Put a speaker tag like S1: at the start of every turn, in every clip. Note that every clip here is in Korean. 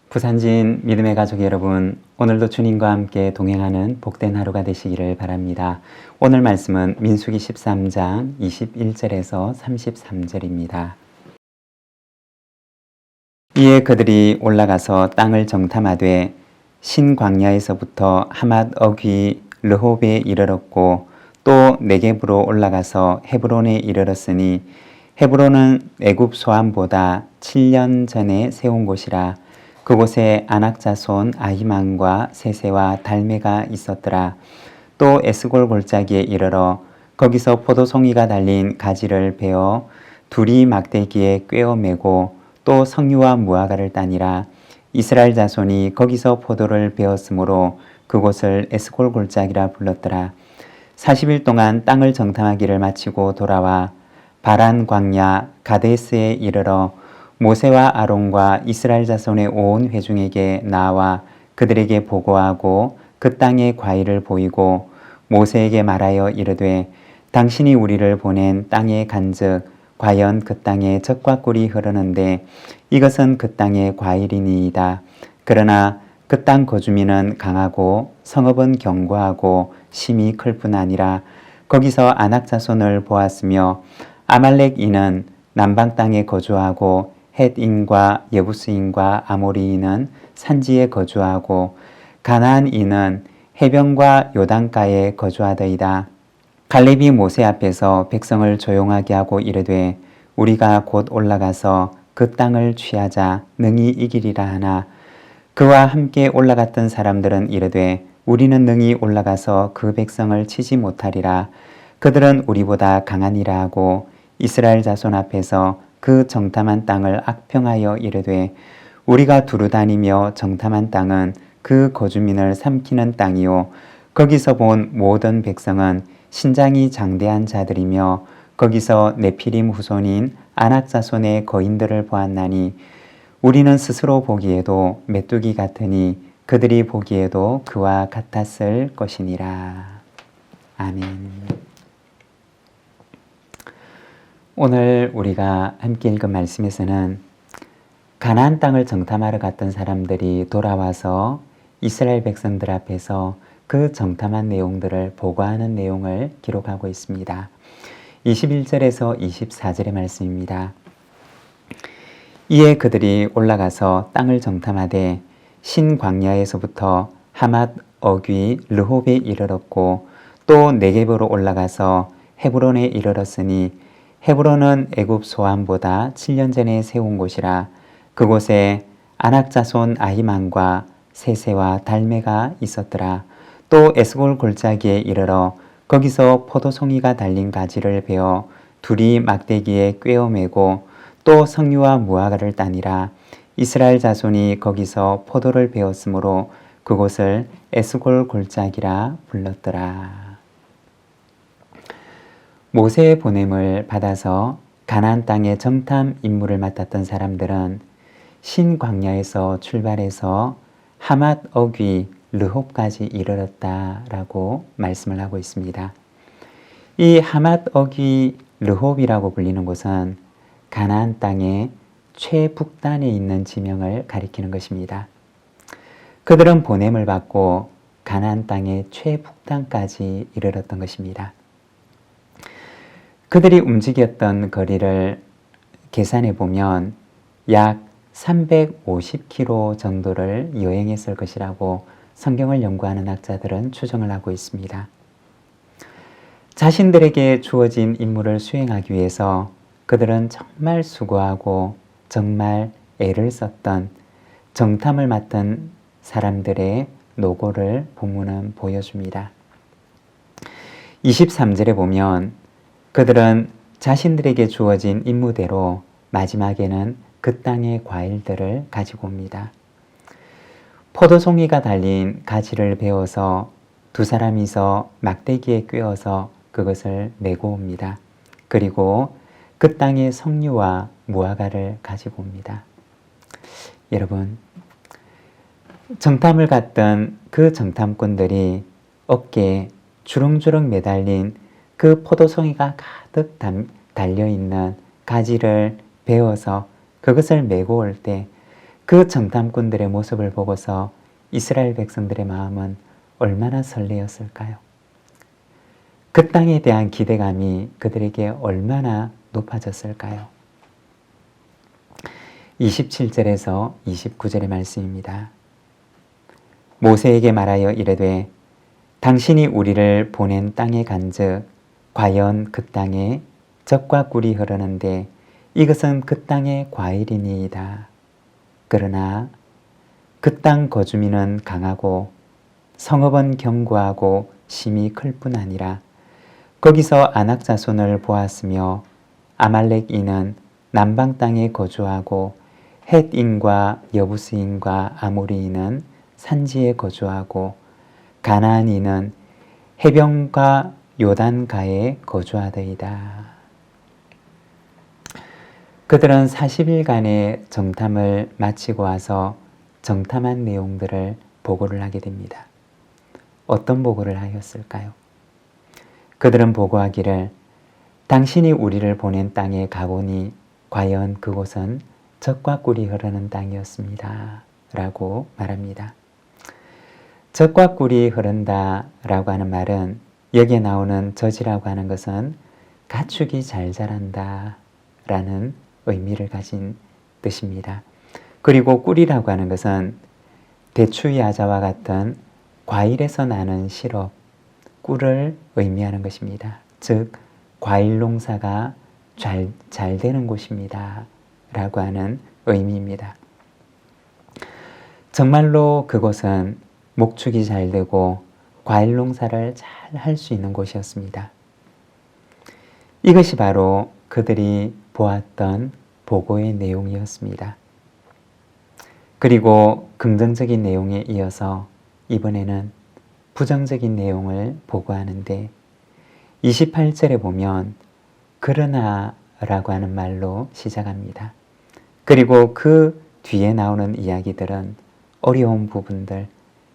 S1: 부산진 믿음의 가족 여러분, 오늘도 주님과 함께 동행하는 복된 하루가 되시기를 바랍니다. 오늘 말씀은 민수기 13장 21절에서 33절입니다. 이에 그들이 올라가서 땅을 정탐하되 신광야에서부터 하맛 어귀 르홉에 이르렀고 또 네겝으로 올라가서 헤브론에 이르렀으니 헤브론은 애굽 소암보다 7년 전에 세운 곳이라. 그곳에 아낙 자손 아히만과 세세와 달메가 있었더라. 또 에스골 골짜기에 이르러 거기서 포도송이가 달린 가지를 베어 둘이 막대기에 꿰어 매고 또 석류와 무화과를 따니라. 이스라엘 자손이 거기서 포도를 베었으므로 그곳을 에스골 골짜기라 불렀더라. 40일 동안 땅을 정탐하기를 마치고 돌아와 바란 광야 가데스에 이르러 모세와 아론과 이스라엘 자손의 온 회중에게 나와 그들에게 보고하고 그 땅의 과일을 보이고 모세에게 말하여 이르되 당신이 우리를 보낸 땅에 간즉 과연 그 땅에 젖과 꿀이 흐르는데 이것은 그 땅의 과일이니이다. 그러나 그 땅 거주민은 강하고 성읍은 견고하고 심히 클 뿐 아니라 거기서 아낙 자손을 보았으며 아말렉인은 남방 땅에 거주하고 헷인과 예부스인과 아모리인은 산지에 거주하고 가나안인은 해변과 요단가에 거주하더이다. 갈렙이 모세 앞에서 백성을 조용하게 하고 이르되 우리가 곧 올라가서 그 땅을 취하자 능히 이기리라 하나 그와 함께 올라갔던 사람들은 이르되 우리는 능히 올라가서 그 백성을 치지 못하리라. 그들은 우리보다 강하니라 하고 이스라엘 자손 앞에서 그 정탐한 땅을 악평하여 이르되 우리가 두루 다니며 정탐한 땅은 그 거주민을 삼키는 땅이요 거기서 본 모든 백성은 신장이 장대한 자들이며 거기서 네피림 후손인 아낙 자손의 거인들을 보았나니 우리는 스스로 보기에도 메뚜기 같으니 그들이 보기에도 그와 같았을 것이니라. 아멘. 오늘 우리가 함께 읽은 말씀에서는 가나안 땅을 정탐하러 갔던 사람들이 돌아와서 이스라엘 백성들 앞에서 그 정탐한 내용들을 보고하는 내용을 기록하고 있습니다. 21절에서 24절의 말씀입니다. 이에 그들이 올라가서 땅을 정탐하되 신광야에서부터 하맛 어귀 르홉에 이르렀고 또 네겝으로 올라가서 헤브론에 이르렀으니 헤브론은 애굽 소암보다 7년 전에 세운 곳이라. 그곳에 아낙 자손 아히만과 세세와 달메가 있었더라. 또 에스골 골짜기에 이르러 거기서 포도송이가 달린 가지를 베어 둘이 막대기에 꿰어 매고 또 석류와 무화과를 따니라. 이스라엘 자손이 거기서 포도를 베었으므로 그곳을 에스골 골짜기라 불렀더라. 모세의 보냄을 받아서 가나안 땅의 정탐 임무를 맡았던 사람들은 신광야에서 출발해서 하맛 어귀 르홉까지 이르렀다라고 말씀을 하고 있습니다. 이 하맛 어귀 르홉이라고 불리는 곳은 가나안 땅의 최북단에 있는 지명을 가리키는 것입니다. 그들은 보냄을 받고 가나안 땅의 최북단까지 이르렀던 것입니다. 그들이 움직였던 거리를 계산해 보면 약 350km 정도를 여행했을 것이라고 성경을 연구하는 학자들은 추정을 하고 있습니다. 자신들에게 주어진 임무를 수행하기 위해서 그들은 정말 수고하고 정말 애를 썼던 정탐을 맡은 사람들의 노고를 본문은 보여줍니다. 23절에 보면 그들은 자신들에게 주어진 임무대로 마지막에는 그 땅의 과일들을 가지고 옵니다. 포도송이가 달린 가지를 베어서 두 사람이서 막대기에 꿰어서 그것을 메고 옵니다. 그리고 그 땅의 석류와 무화과를 가지고 옵니다. 여러분, 정탐을 갔던 그 정탐꾼들이 어깨에 주렁주렁 매달린 그 포도송이가 가득 달려있는 가지를 베어서 그것을 메고 올 때 그 정탐꾼들의 모습을 보고서 이스라엘 백성들의 마음은 얼마나 설레었을까요? 그 땅에 대한 기대감이 그들에게 얼마나 높아졌을까요? 27절에서 29절의 말씀입니다. 모세에게 말하여 이르되 당신이 우리를 보낸 땅에 간즉 과연 그 땅에 젖과 꿀이 흐르는데 이것은 그 땅의 과일이니이다. 그러나 그 땅 거주민은 강하고 성읍은 견고하고 심히 클 뿐 아니라 거기서 아낙 자손을 보았으며 아말렉인은 남방 땅에 거주하고 헷인과 여부스인과 아모리인은 산지에 거주하고 가나안인은 해변과 요단가에 거주하더이다. 그들은 40일간의 정탐을 마치고 와서 정탐한 내용들을 보고를 하게 됩니다. 어떤 보고를 하였을까요? 그들은 보고하기를 당신이 우리를 보낸 땅에 가보니 과연 그곳은 젖과 꿀이 흐르는 땅이었습니다. 라고 말합니다. 젖과 꿀이 흐른다 라고 하는 말은 여기에 나오는 젖이라고 하는 것은 가축이 잘 자란다 라는 의미를 가진 뜻입니다. 그리고 꿀이라고 하는 것은 대추 야자와 같은 과일에서 나는 시럽, 꿀을 의미하는 것입니다. 즉 과일 농사가 잘 되는 곳입니다. 라고 하는 의미입니다. 정말로 그곳은 목축이 잘 되고 과일 농사를 잘 할 수 있는 곳이었습니다. 이것이 바로 그들이 보았던 보고의 내용이었습니다. 그리고 긍정적인 내용에 이어서 이번에는 부정적인 내용을 보고하는데 28절에 보면 그러나 라고 하는 말로 시작합니다. 그리고 그 뒤에 나오는 이야기들은 어려운 부분들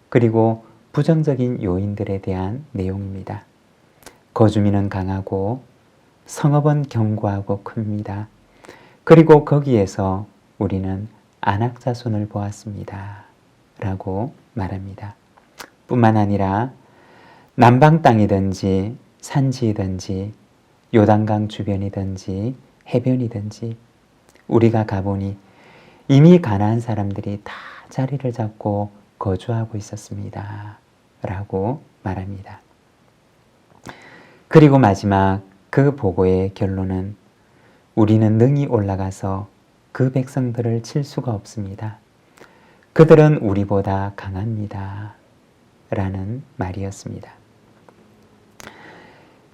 S1: 그리고 부정적인 요인들에 대한 내용입니다. 거주민은 강하고 성읍은 견고하고 큽니다. 그리고 거기에서 우리는 아낙 자손을 보았습니다. 라고 말합니다. 뿐만 아니라 남방 땅이든지 산지이든지 요단강 주변이든지 해변이든지 우리가 가보니 이미 가나안 사람들이 다 자리를 잡고 거주하고 있었습니다. 라고 말합니다. 그리고 마지막 그 보고의 결론은 우리는 능히 올라가서 그 백성들을 칠 수가 없습니다. 그들은 우리보다 강합니다. 라는 말이었습니다.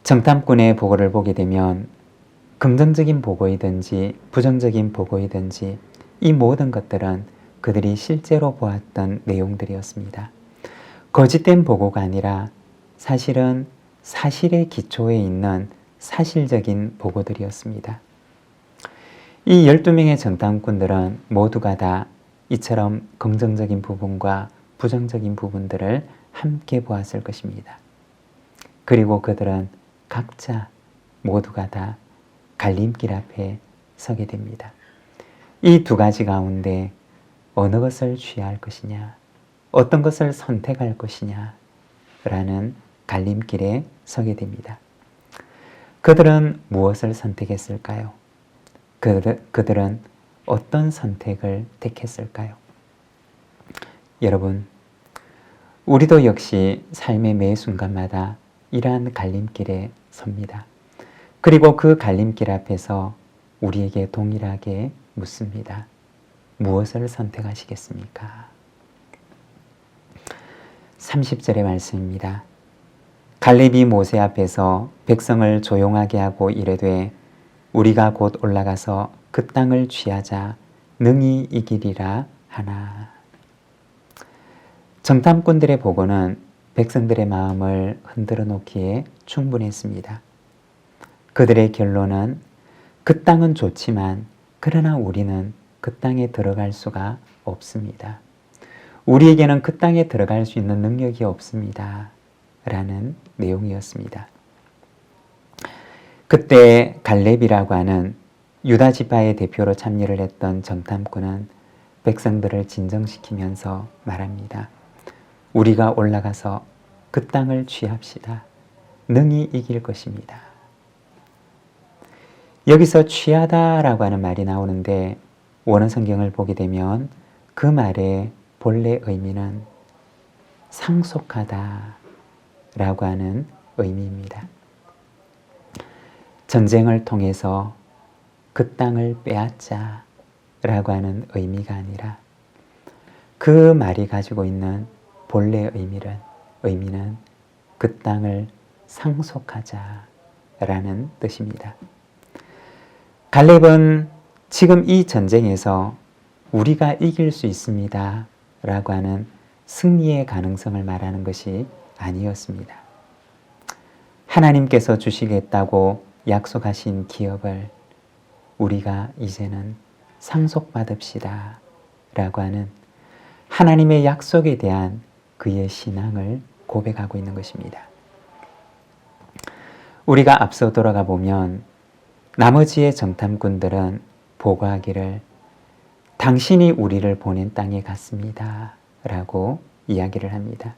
S1: 정탐꾼의 보고를 보게 되면 긍정적인 보고이든지 부정적인 보고이든지 이 모든 것들은 그들이 실제로 보았던 내용들이었습니다. 거짓된 보고가 아니라 사실은 사실의 기초에 있는 사실적인 보고들이었습니다. 이 12명의 정탐꾼들은 모두가 다 이처럼 긍정적인 부분과 부정적인 부분들을 함께 보았을 것입니다. 그리고 그들은 각자 모두가 다 갈림길 앞에 서게 됩니다. 이 두 가지 가운데 어느 것을 취할 것이냐, 어떤 것을 선택할 것이냐 라는 갈림길에 서게 됩니다. 그들은 무엇을 선택했을까요? 그들은 어떤 선택을 택했을까요? 여러분, 우리도 역시 삶의 매 순간마다 이러한 갈림길에 섭니다. 그리고 그 갈림길 앞에서 우리에게 동일하게 묻습니다. 무엇을 선택하시겠습니까? 30절의 말씀입니다. 갈렙이 모세 앞에서 백성을 조용하게 하고 이르되 우리가 곧 올라가서 그 땅을 취하자 능히 이기리라 하나. 정탐꾼들의 보고는 백성들의 마음을 흔들어 놓기에 충분했습니다. 그들의 결론은 그 땅은 좋지만 그러나 우리는 그 땅에 들어갈 수가 없습니다. 우리에게는 그 땅에 들어갈 수 있는 능력이 없습니다. 라는 내용이었습니다. 그때 갈렙이라고 하는 유다 지파의 대표로 참여를 했던 정탐꾼은 백성들을 진정시키면서 말합니다. 우리가 올라가서 그 땅을 취합시다. 능히 이길 것입니다. 여기서 취하다라고 하는 말이 나오는데 원어 성경을 보게 되면 그 말의 본래 의미는 상속하다 라고 하는 의미입니다. 전쟁을 통해서 그 땅을 빼앗자 라고 하는 의미가 아니라 그 말이 가지고 있는 본래 의미는 그 땅을 상속하자 라는 뜻입니다. 갈렙은 지금 이 전쟁에서 우리가 이길 수 있습니다 라고 하는 승리의 가능성을 말하는 것이 아니었습니다. 하나님께서 주시겠다고 약속하신 기업을 우리가 이제는 상속받읍시다 라고 하는 하나님의 약속에 대한 그의 신앙을 고백하고 있는 것입니다. 우리가 앞서 돌아가 보면 나머지의 정탐꾼들은 보고하기를 당신이 우리를 보낸 땅에 갔습니다 라고 이야기를 합니다.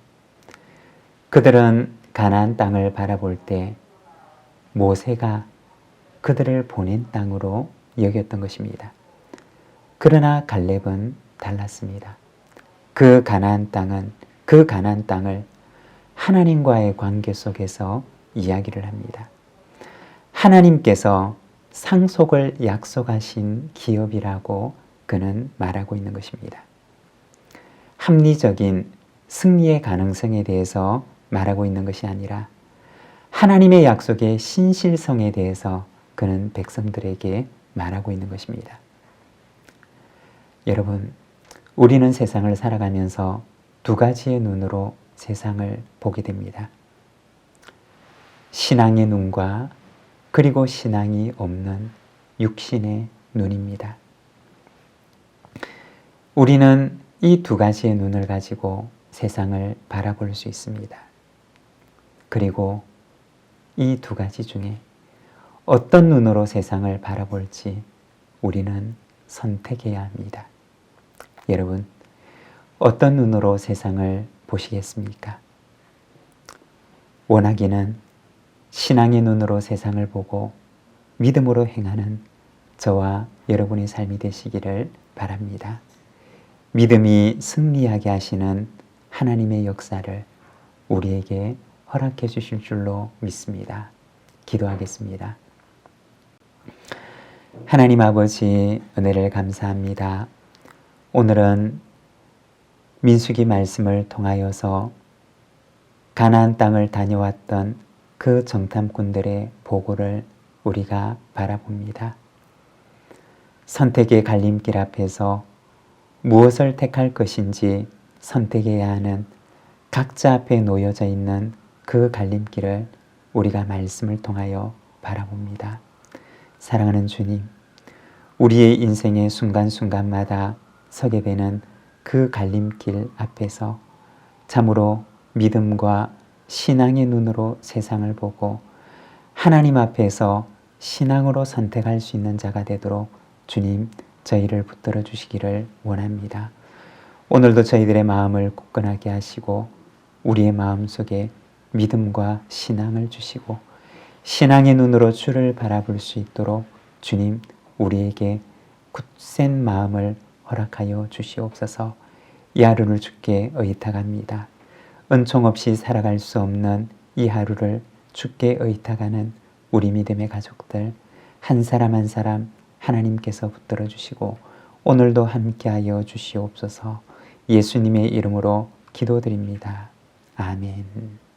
S1: 그들은 가나안 땅을 바라볼 때 모세가 그들을 보낸 땅으로 여겼던 것입니다. 그러나 갈렙은 달랐습니다. 그 가나안 땅을 하나님과의 관계 속에서 이야기를 합니다. 하나님께서 상속을 약속하신 기업이라고 그는 말하고 있는 것입니다. 합리적인 승리의 가능성에 대해서 말하고 있는 것이 아니라 하나님의 약속의 신실성에 대해서 그는 백성들에게 말하고 있는 것입니다. 여러분, 우리는 세상을 살아가면서 두 가지의 눈으로 세상을 보게 됩니다. 신앙의 눈과 그리고 신앙이 없는 육신의 눈입니다. 우리는 이 두 가지의 눈을 가지고 세상을 바라볼 수 있습니다. 그리고 이 두 가지 중에 어떤 눈으로 세상을 바라볼지 우리는 선택해야 합니다. 여러분, 어떤 눈으로 세상을 보시겠습니까? 원하기는 신앙의 눈으로 세상을 보고 믿음으로 행하는 저와 여러분의 삶이 되시기를 바랍니다. 믿음이 승리하게 하시는 하나님의 역사를 우리에게 허락해 주실 줄로 믿습니다. 기도하겠습니다. 하나님 아버지, 은혜를 감사합니다. 오늘은 민수기 말씀을 통하여서 가나안 땅을 다녀왔던 그 정탐꾼들의 보고를 우리가 바라봅니다. 선택의 갈림길 앞에서 무엇을 택할 것인지 선택해야 하는 각자 앞에 놓여져 있는 그 갈림길을 우리가 말씀을 통하여 바라봅니다. 사랑하는 주님, 우리의 인생의 순간순간마다 서게 되는 그 갈림길 앞에서 참으로 믿음과 신앙의 눈으로 세상을 보고 하나님 앞에서 신앙으로 선택할 수 있는 자가 되도록 주님, 저희를 붙들어 주시기를 원합니다. 오늘도 저희들의 마음을 굳건하게 하시고 우리의 마음속에 믿음과 신앙을 주시고 신앙의 눈으로 주를 바라볼 수 있도록 주님, 우리에게 굳센 마음을 허락하여 주시옵소서. 이 하루를 주께 의탁합니다. 은총 없이 살아갈 수 없는 이 하루를 주께 의탁하는 우리 믿음의 가족들 한 사람 한 사람 하나님께서 붙들어 주시고 오늘도 함께하여 주시옵소서. 예수님의 이름으로 기도드립니다. 아멘.